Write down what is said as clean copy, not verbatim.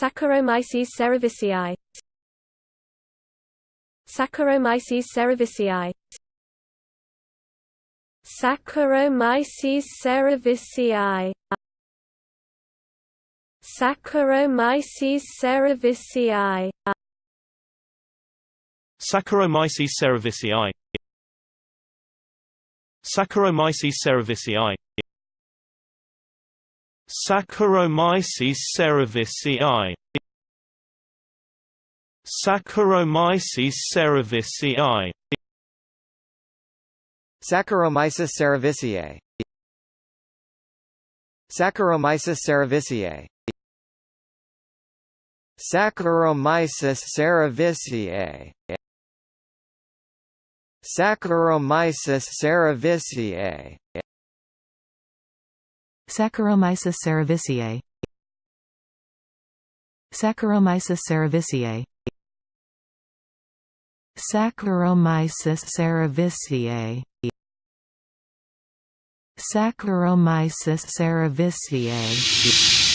Saccharomyces cerevisiae. Saccharomyces cerevisiae. Saccharomyces cerevisiae. Saccharomyces cerevisiae. Saccharomyces cerevisiae. Saccharomyces cerevisiae. Saccharomyces cerevisiae. Saccharomyces cerevisiae. Saccharomyces cerevisiae. Saccharomyces cerevisiae. Saccharomyces cerevisiae. Saccharomyces cerevisiae. Saccharomyces cerevisiae. Saccharomyces cerevisiae. Saccharomyces cerevisiae. Saccharomyces cerevisiae.